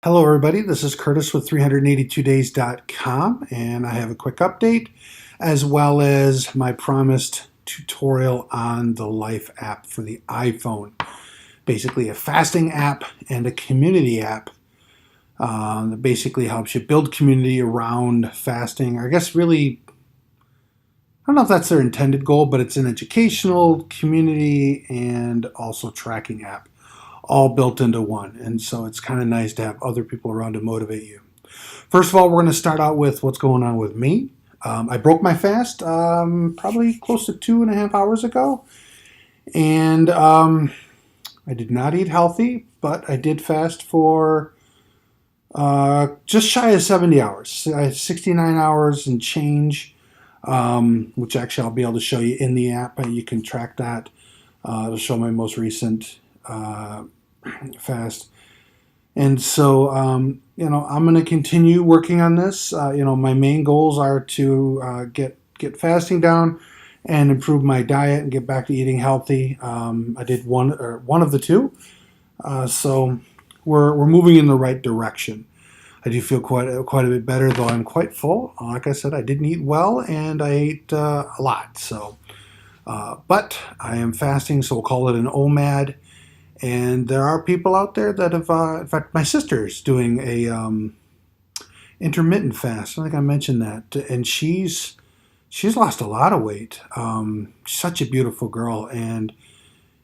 Hello, everybody. This is Curtis with 382days.com, and I have a quick update as well as my promised tutorial on the Life app for the iPhone. Basically, a fasting app and a community app that basically helps you build community around fasting. I guess really, I don't know if that's their intended goal, but it's an educational, community, and also tracking app all built into one. And so it's kind of nice to have other people around to motivate you. First of all, we're going to start out with what's going on with me. I broke my fast probably close to 2.5 hours ago. And I did not eat healthy, but I did fast for just shy of 70 hours, 69 hours and change, which actually I'll be able to show you in the app. You can track that. It'll show my most recent fast. And so, I'm going to continue working on this. My main goals are to get fasting down and improve my diet and get back to eating healthy. I did one of the two, so we're moving in the right direction. I do feel quite a bit better, though I'm quite full. Like I said, I didn't eat well and I ate a lot. So, but I am fasting, so we'll call it an OMAD. And there are people out there that have, in fact, my sister's doing a intermittent fast. I think I mentioned that, and she's lost a lot of weight. She's such a beautiful girl, and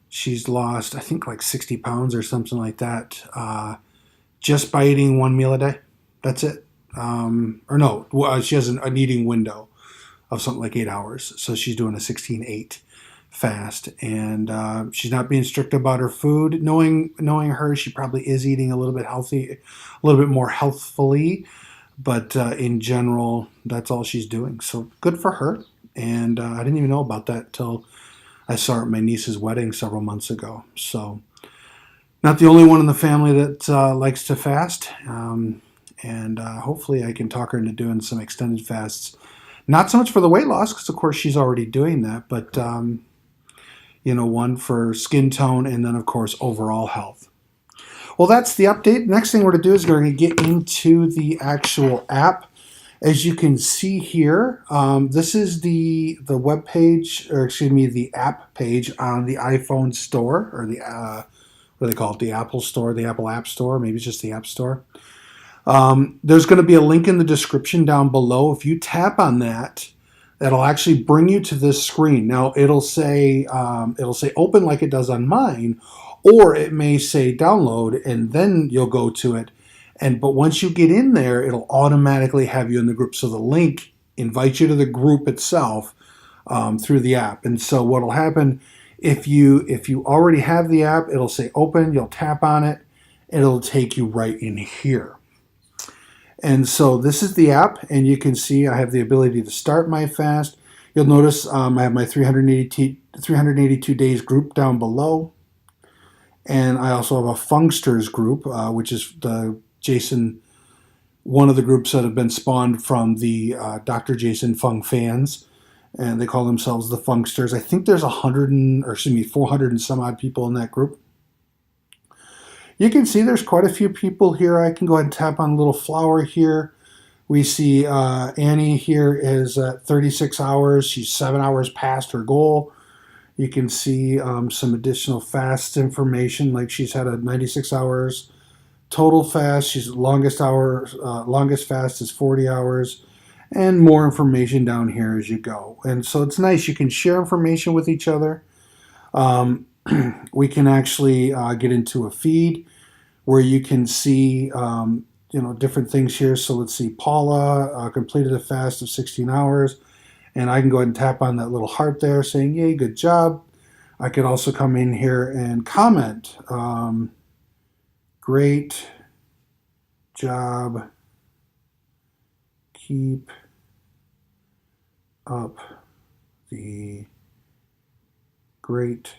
she's lost, I think, like 60 pounds or something like that, just by eating one meal a day. That's it. Or no, she has an eating window of something like 8 hours, so she's doing a 16-8 fast, and she's not being strict about her food. Knowing her, she probably is eating a little bit healthy, a little bit more healthfully, but in general, that's all she's doing. So good for her. And I didn't even know about that till I saw her at my niece's wedding several months ago. So not the only one in the family that likes to fast, and hopefully I can talk her into doing some extended fasts. Not so much for the weight loss, because of course she's already doing that, but one for skin tone, and then of course overall health. Well, that's the update. Next thing we're going to do is we're going to get into the actual app. As you can see here, this is the web page, or excuse me, the app page on the iPhone store, or the what do they call it, the Apple Store, the Apple App Store, maybe it's just the App Store. There's going to be a link in the description down below. If you tap on that, that'll actually bring you to this screen. Now it'll say open like it does on mine, or it may say download, and then you'll go to it. But once you get in there, it'll automatically have you in the group. So the link invites you to the group itself through the app. And so what'll happen if you already have the app, it'll say open. You'll tap on it, and it'll take you right in here. And so this is the app, and you can see I have the ability to start my fast. You'll notice I have my 382 days group down below. And I also have a Funksters group, which is one of the groups that have been spawned from the Dr. Jason Fung fans. And they call themselves the Funksters. I think there's 400 and some odd people in that group. You can see there's quite a few people here. I can go ahead and tap on a little flower here. We see Annie here is at 36 hours. She's 7 hours past her goal. You can see some additional fast information, like she's had a 96 hours total fast. She's longest fast is 40 hours, and more information down here as you go. And so it's nice. You can share information with each other. We can actually get into a feed where you can see different things here. So let's see, Paula completed a fast of 16 hours, and I can go ahead and tap on that little heart there saying, yay, good job. I could also come in here and comment, great job, keep up the great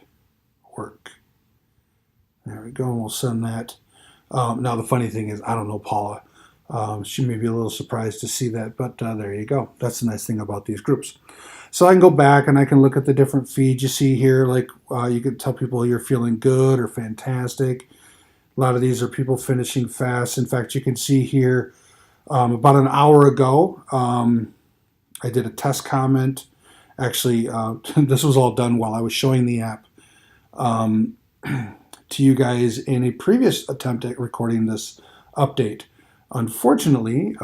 work. There we go, and we'll send that. Now the funny thing is, I don't know Paula. She may be a little surprised to see that, but there you go. That's the nice thing about these groups. So I can go back and I can look at the different feeds you see here. Like you can tell people you're feeling good or fantastic. A lot of these are people finishing fast. In fact, you can see here about an hour ago, I did a test comment. Actually, this was all done while I was showing the app um, to you guys in a previous attempt at recording this update. Unfortunately,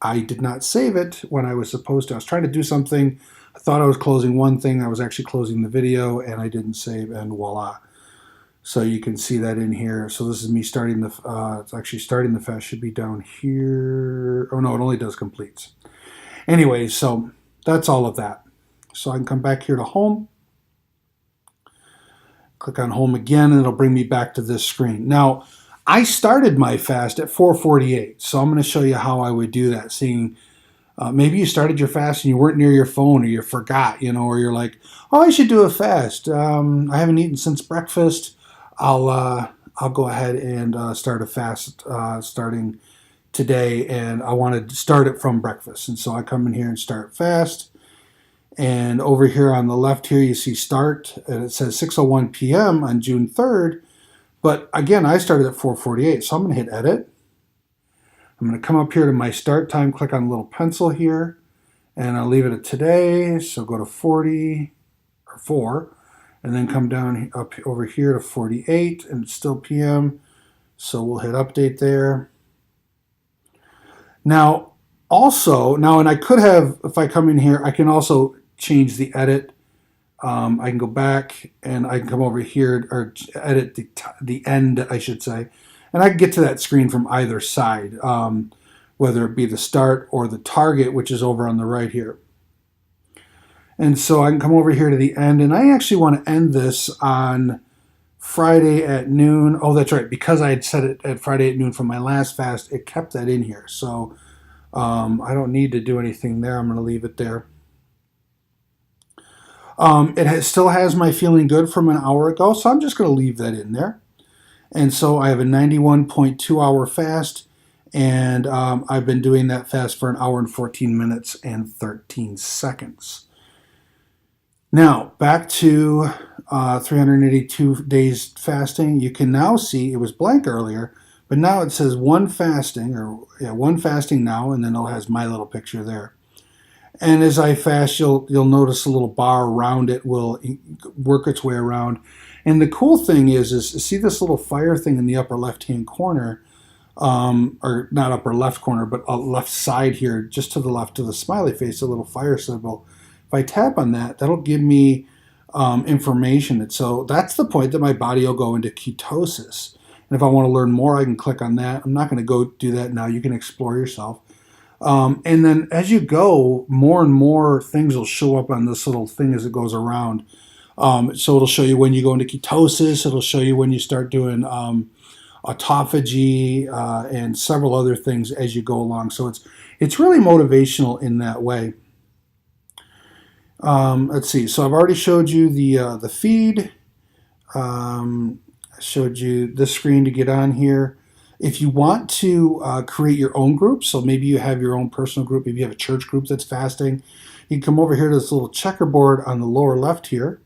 I did not save it when I was supposed to. I was trying to do something. I thought I was closing one thing. I was actually closing the video, and I didn't save, and voila. So you can see that in here. So this is me starting the, it's actually starting the fast. Should be down here. Oh no, it only does completes. Anyway, so that's all of that. So I can come back here to home, click on home again, and it'll bring me back to this screen. Now, I started my fast at 4:48, so I'm going to show you how I would do that. Seeing maybe you started your fast and you weren't near your phone, or you forgot, or you're like, oh, I should do a fast. I haven't eaten since breakfast. I'll go ahead and start a fast starting today, and I want to start it from breakfast. And so I come in here and start fast. And over here on the left here, you see start, and it says 6:01 p.m. on June 3rd. But again, I started at 4:48, so I'm going to hit edit. I'm going to come up here to my start time, click on the little pencil here, and I'll leave it at today. So go to 40 or 4, and then come down up over here to 48, and it's still PM. So we'll hit update there. Now, and I could have, if I come in here, I can also change the edit. I can go back and I can come over here, or edit the end, I should say. And I can get to that screen from either side, whether it be the start or the target, which is over on the right here. And so I can come over here to the end, and I actually want to end this on Friday at noon. Oh, that's right. Because I had set it at Friday at noon for my last fast, it kept that in here. So I don't need to do anything there. I'm going to leave it there. Still has my feeling good from an hour ago, so I'm just going to leave that in there. And so I have a 91.2 hour fast, and I've been doing that fast for an hour and 14 minutes and 13 seconds. Now, back to 382 days fasting. You can now see, it was blank earlier, but now it says one fasting now, and then it has my little picture there. And as I fast, you'll notice a little bar around it will work its way around. And the cool thing is see this little fire thing in the upper left-hand corner, or not upper left corner, but left side here, just to the left of the smiley face, a little fire symbol. If I tap on that, that'll give me information. And so that's the point that my body will go into ketosis. And if I want to learn more, I can click on that. I'm not going to go do that now. You can explore yourself. And then as you go, more and more things will show up on this little thing as it goes around. So it'll show you when you go into ketosis. It'll show you when you start doing autophagy and several other things as you go along. So it's really motivational in that way. Let's see. So I've already showed you the feed. I showed you this screen to get on here. If you want to create your own group, so maybe you have your own personal group, maybe you have a church group that's fasting, you can come over here to this little checkerboard on the lower left here.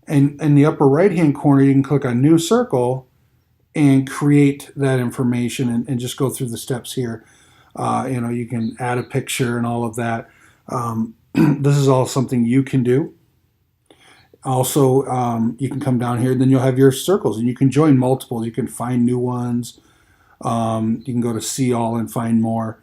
And in the upper right-hand corner, you can click on New Circle and create that information and just go through the steps here. You can add a picture and all of that. This is all something you can do. Also, you can come down here, and then you'll have your circles, and you can join multiple. You can find new ones. You can go to see all and find more.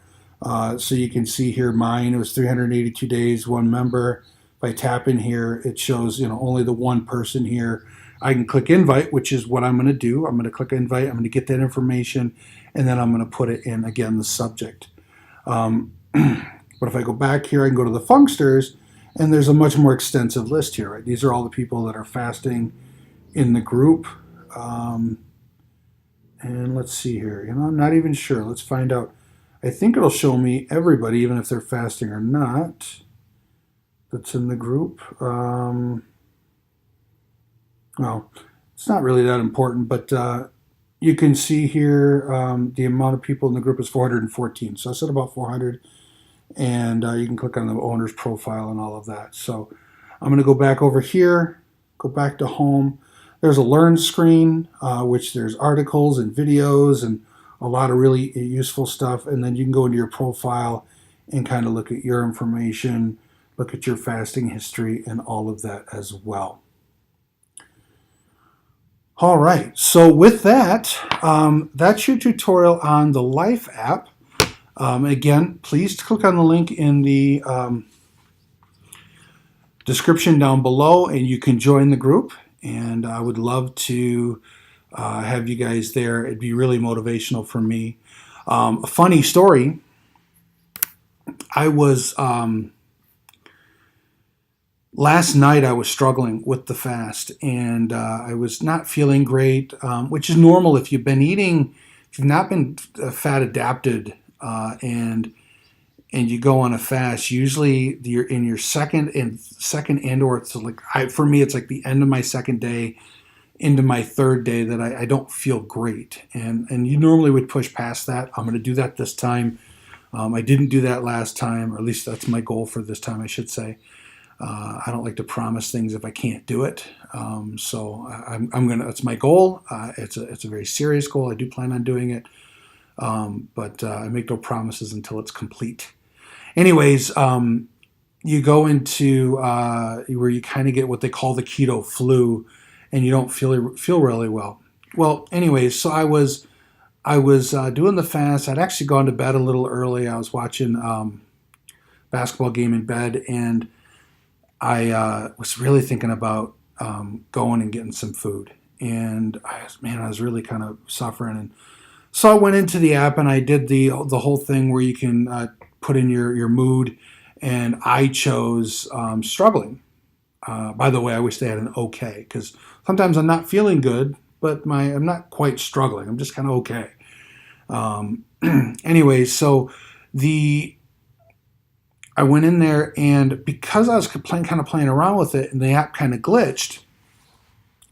So you can see here mine, it was 382 days, one member. If I tap in here, it shows only the one person here. I can click invite, which is what I'm going to do. I'm going to click invite. I'm going to get that information, and then I'm going to put it in, again, the subject. But if I go back here, I can go to the Funksters, and there's a much more extensive list here. Right? These are all the people that are fasting in the group. And let's see here. I'm not even sure. Let's find out. I think it'll show me everybody, even if they're fasting or not, that's in the group. Well, it's not really that important, but you can see here the amount of people in the group is 414. So I said about 400. And you can click on the owner's profile and all of that. So I'm going to go back over here, go back to home. There's a learn screen, which there's articles and videos and a lot of really useful stuff. And then you can go into your profile and kind of look at your information, look at your fasting history, and all of that as well. All right, so with that, that's your tutorial on the Life app. Again, please click on the link in the description down below and you can join the group. And I would love to have you guys there. It'd be really motivational for me. A funny story, I was... last night I was struggling with the fast and I was not feeling great, which is normal if you've been eating, if you've not been fat adapted and you go on a fast. Usually you're in your second and or it's like for me it's like the end of my second day into my third day that I don't feel great, and you normally would push past that. I'm going to do that this time. I didn't do that last time, or at least that's my goal for this time, I should say. I don't like to promise things if I can't do it. So I'm gonna. It's my goal. It's a very serious goal. I do plan on doing it, but I make no promises until it's complete. Anyways, you go into where you kind of get what they call the keto flu, and you don't feel really well. Well, anyways, so I was doing the fast. I'd actually gone to bed a little early. I was watching basketball game in bed, and I was really thinking about going and getting some food, and I was really kind of suffering. And so I went into the app and I did the whole thing where you can put in your mood, and I chose struggling. By the way, I wish they had an okay, because sometimes I'm not feeling good, but I'm not quite struggling. I'm just kind of okay. Anyways, so I went in there, and because I was kind of playing around with it and the app kind of glitched,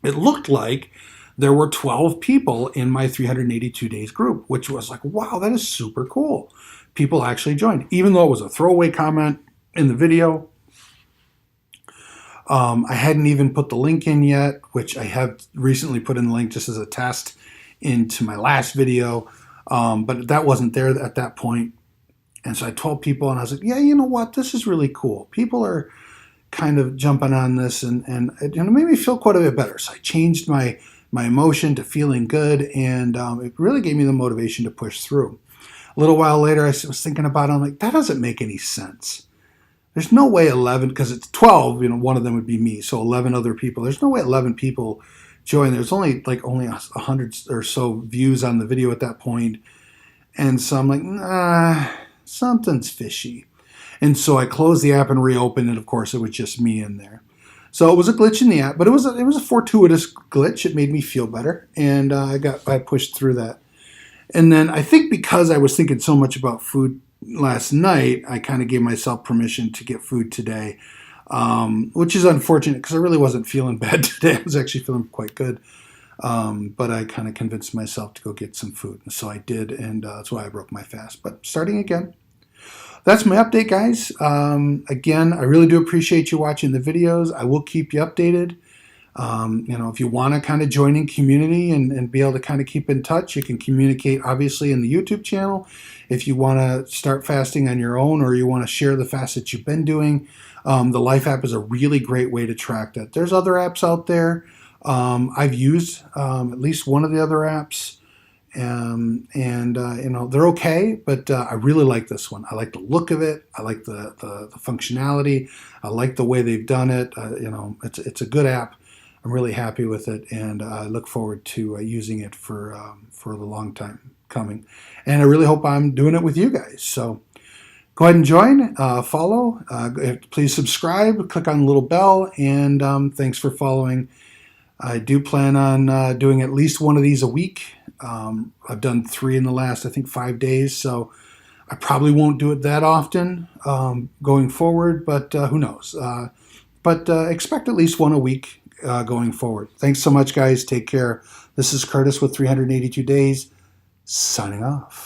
it looked like there were 12 people in my 382 days group, which was like, wow, that is super cool. People actually joined, even though it was a throwaway comment in the video. I hadn't even put the link in yet, which I have recently put in the link just as a test into my last video, but that wasn't there at that point. And so I told people, and I was like, yeah, you know what? This is really cool. People are kind of jumping on this, and it made me feel quite a bit better. So I changed my emotion to feeling good, and it really gave me the motivation to push through. A little while later, I was thinking about it. I'm like, that doesn't make any sense. There's no way 11, because it's 12, one of them would be me, so 11 other people. There's no way 11 people joined. There's only 100 or so views on the video at that point. And so I'm like, nah, something's fishy. And so I closed the app and reopened it. Of course, it was just me in there. So it was a glitch in the app, but it was a fortuitous glitch. It made me feel better, and I pushed through that. And then I think because I was thinking so much about food last night, I kind of gave myself permission to get food today, which is unfortunate because I really wasn't feeling bad today. I was actually feeling quite good. But I kind of convinced myself to go get some food. And so I did, and that's why I broke my fast. But starting again. That's my update, guys. Again, I really do appreciate you watching the videos. I will keep you updated. If you want to kind of join in community and be able to kind of keep in touch, you can communicate obviously in the YouTube channel. If you want to start fasting on your own, or you want to share the fast that you've been doing, the Life app is a really great way to track that. There's other apps out there. I've used at least one of the other apps, and they're okay, but I really like this one. I like the look of it. I like the functionality. I like the way they've done it. It's a good app. I'm really happy with it, and I look forward to using it for the long time coming. And I really hope I'm doing it with you guys. So go ahead and join, follow. Please subscribe. Click on the little bell, and thanks for following. I do plan on doing at least one of these a week. I've done 3 in the last, I think, 5 days, so I probably won't do it that often going forward, but who knows. But expect at least one a week going forward. Thanks so much, guys. Take care. This is Curtis with 382 Days, signing off.